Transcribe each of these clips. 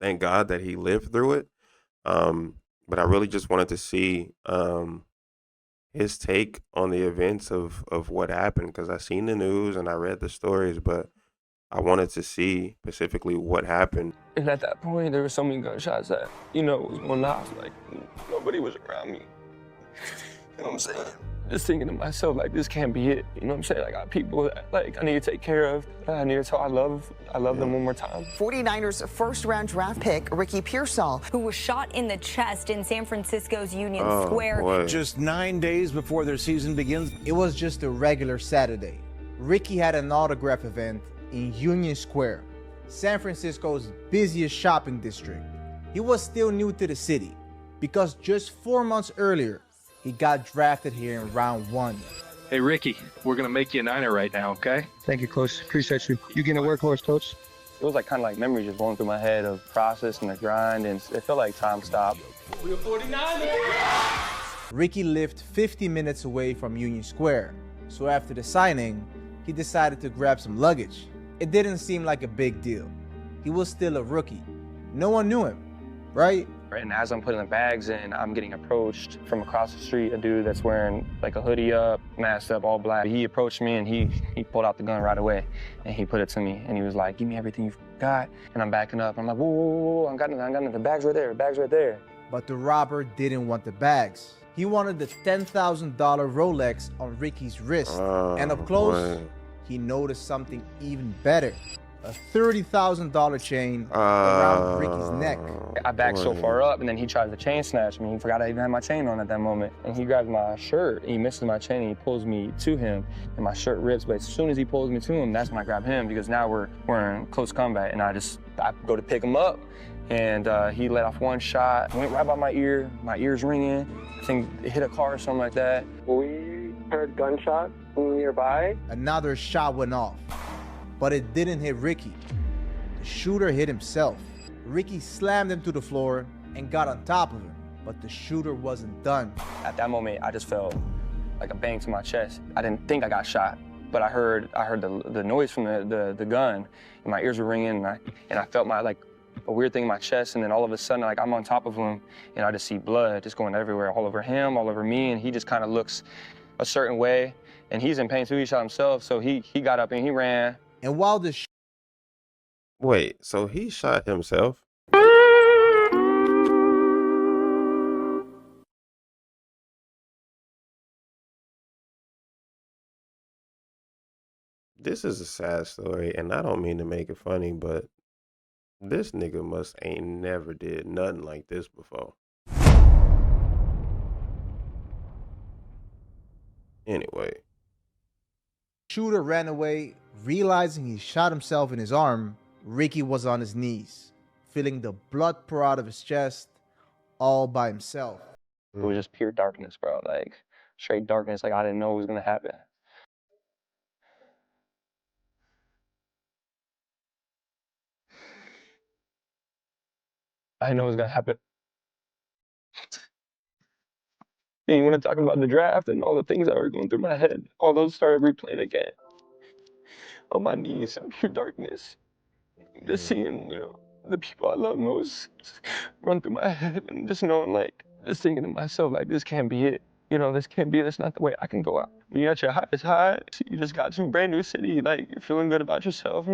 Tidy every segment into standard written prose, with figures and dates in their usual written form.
thank God that he lived through it. Um, but I really just wanted to see his take on the events of what happened because I seen the news and I read the stories, but I wanted to see specifically what happened. And at that point, there were so many gunshots that, was going off. Like, nobody was around me. You know what I'm saying? Just thinking to myself, like, this can't be it. You know what I'm saying? Like, I got people that, like, I need to take care of. I need to tell I love them one more time. 49ers first-round draft pick, Ricky Pearsall, who was shot in the chest in San Francisco's Union Oh, Square. boy. Just 9 days before their season begins. It was just a regular Saturday. Ricky had an autograph event in Union Square, San Francisco's busiest shopping district. He was still new to the city because just 4 months earlier, he got drafted here in round 1. Hey, Ricky, we're going to make you a Niner right now, okay? Thank you, Coach. Appreciate you. You getting a workhorse, Coach? It was like kind of like memories just going through my head of process and the grind, and it felt like time stopped. We're 49ers! Ricky lived 50 minutes away from Union Square, so after the signing, he decided to grab some luggage. It didn't seem like a big deal. He was still a rookie. No one knew him, right? And as I'm putting the bags in, I'm getting approached from across the street, a dude that's wearing like a hoodie up, masked up, all black. He approached me and he pulled out the gun right away and he put it to me and he was like, give me everything you've got. And I'm backing up. I'm like, whoa, whoa, whoa, I got it. The bag's right there, the bag's right there. But the robber didn't want the bags. He wanted the $10,000 Rolex on Ricky's wrist. And up close, he noticed something even better. A $30,000 chain around Ricky's neck. I backed so far up, and then he tries to chain snatch me. He forgot I even had my chain on at that moment. And he grabs my shirt, and he misses my chain, and he pulls me to him, and my shirt rips. But as soon as he pulls me to him, that's when I grab him, because now we're in close combat, and I go to pick him up, and he let off one shot, went right by my ear. My ear's ringing. I think it hit a car or something like that. We heard gunshots nearby. Another shot went off, but it didn't hit Ricky. The shooter hit himself. Ricky slammed him to the floor and got on top of him, but the shooter wasn't done. At that moment, I just felt like a bang to my chest. I didn't think I got shot, but I heard the noise from the gun, and my ears were ringing, and I felt a weird thing in my chest, and then all of a sudden, like, I'm on top of him, and I just see blood just going everywhere, all over him, all over me, and he just kind of looks a certain way, and he's in pain too. He shot himself, so he got up and he ran. And while the Wait, so he shot himself? This is a sad story, and I don't mean to make it funny, but this nigga must ain't never did nothing like this before. Anyway. shooter ran away, realizing he shot himself in his arm, Ricky was on his knees, feeling the blood pour out of his chest, all by himself. It was just pure darkness, bro. Like, straight darkness. Like, I didn't know what was gonna happen. I didn't know what was gonna happen. And you want to talk about the draft and all the things that were going through my head, all those started replaying again. On my knees in pure darkness. Just seeing, the people I love most run through my head, and just knowing, like, just thinking to myself, like, this can't be it. This can't be it. That's not the way I can go out. When you're at your highest high, you just got some brand new city, like, you're feeling good about yourself,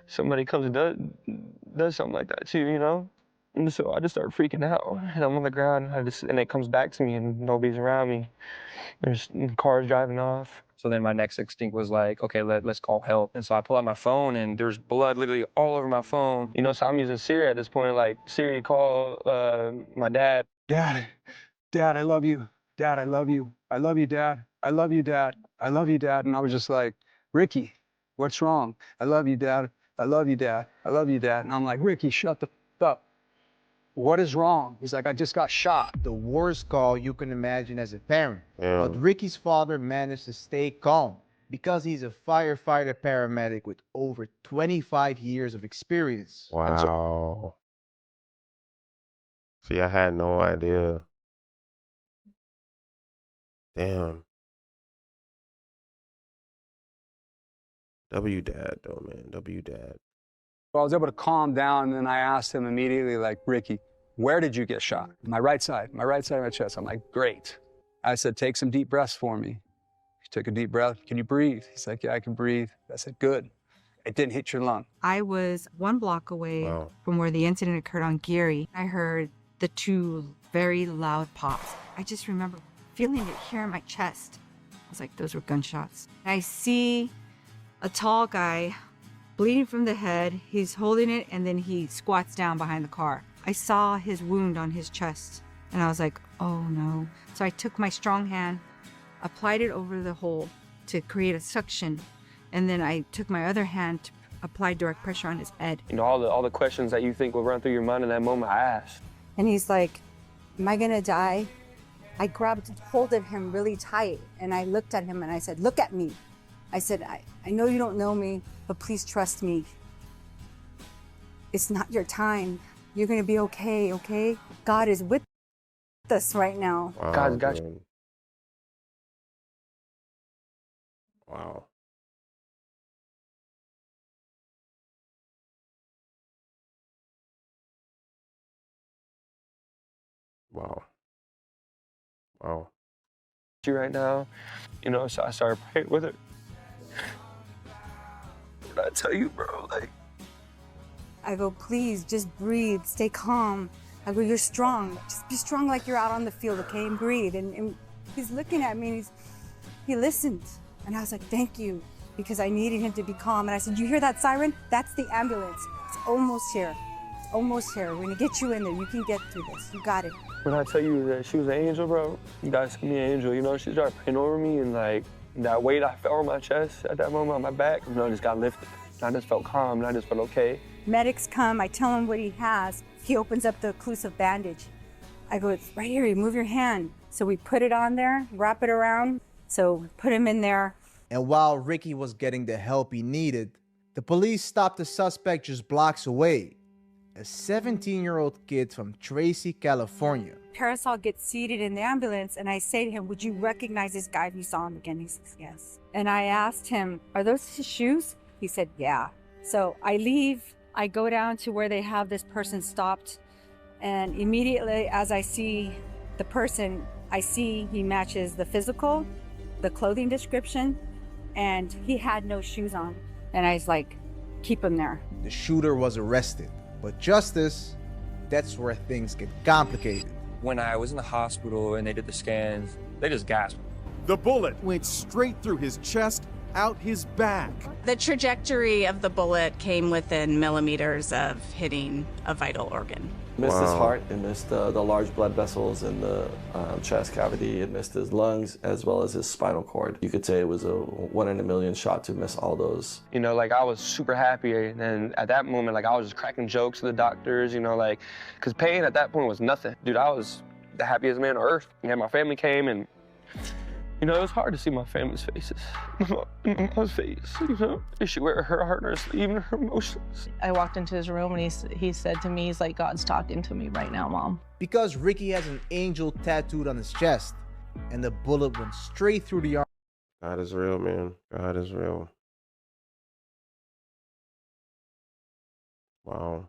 Somebody comes and does something like that too, And so I just start freaking out, and I'm on the ground, and it comes back to me, and nobody's around me. There's cars driving off. So then my next instinct was like, okay, let's call help. And so I pull out my phone, and there's blood literally all over my phone. So I'm using Siri at this point, like, Siri, call my dad. Dad, I love you. Dad, I love you. I love you, Dad. I love you, Dad. I love you, Dad. And I was just like, Ricky, what's wrong? I love you, Dad. I love you, Dad. I love you, Dad. And I'm like, Ricky, shut the f up. What is wrong? He's like, I just got shot. The worst call you can imagine as a parent. Yeah. But Ricky's father managed to stay calm because he's a firefighter paramedic with over 25 years of experience. Wow. See, I had no idea. Damn. W dad though, man. W dad. I was able to calm down, and then I asked him immediately, like, Ricky, where did you get shot? My right side of my chest. I'm like, great. I said, take some deep breaths for me. He took a deep breath. Can you breathe? He's like, yeah, I can breathe. I said, good. It didn't hit your lung. I was 1 block away from where the incident occurred on Geary. I heard the 2 very loud pops. I just remember feeling it here in my chest. I was like, those were gunshots. I see a tall guy bleeding from the head. He's holding it, and then he squats down behind the car. I saw his wound on his chest, and I was like, oh no. So I took my strong hand, applied it over the hole to create a suction, and then I took my other hand to apply direct pressure on his head. You know, all the questions that you think will run through your mind in that moment, I asked. And he's like, am I gonna die? I grabbed hold of him really tight, and I looked at him and I said, look at me. I said, I know you don't know me, but please trust me. It's not your time. You're gonna be okay, okay? God is with us right now. Wow, God's got you. man. Wow. Wow. Wow. You right now, you know, so I started praying with her. What I tell you, bro, like, I go, please, just breathe, stay calm. I go, you're strong. Just be strong like you're out on the field, okay? And breathe. And he's looking at me, and he listened. And I was like, thank you, because I needed him to be calm. And I said, you hear that siren? That's the ambulance. It's almost here. It's almost here. We're gonna get you in there. You can get through this. You got it. when I tell you that she was an angel, bro, God sent me an angel. You know, she started praying over me, and like that weight I felt on my chest at that moment on my back, you know, just got lifted. And I just felt calm, and I just felt okay. Medics come, I tell him what he has. He opens up the occlusive bandage. I go, it's right here, you move your hand. So we put it on there, wrap it around. So put him in there. And while Ricky was getting the help he needed, the police stopped the suspect just blocks away, a 17-year-old kid from Tracy, California. Pearsall gets seated in the ambulance, and I say to him, would you recognize this guy if you saw him again? He says, yes. And I asked him, are those his shoes? He said, yeah. So I leave, I go down to where they have this person stopped, and immediately as I see the person, I see he matches the physical, the clothing description, and he had no shoes on. And I was like, keep him there. The shooter was arrested, but justice, that's where things get complicated. When I was in the hospital and they did the scans, they just gasped. The bullet went straight through his chest, out his back. The trajectory of the bullet came within millimeters of hitting a vital organ. Missed his heart, it missed the large blood vessels in the chest cavity, it missed his lungs as well as his spinal cord. You could say it was a 1 in a million shot to miss all those. You know, like I was super happy, and at that moment, like I was just cracking jokes to the doctors, you know, like, because pain at that point was nothing. Dude, I was the happiest man on earth. Yeah, my family came, and you know, it was hard to see my family's faces. My mom's face, you know, she wear her heart on her sleeve and her emotions. I walked into his room and he said to me, he's like, God's talking to me right now, Mom. Because Ricky has an angel tattooed on his chest, and the bullet went straight through the arm. God is real, man. God is real. Wow.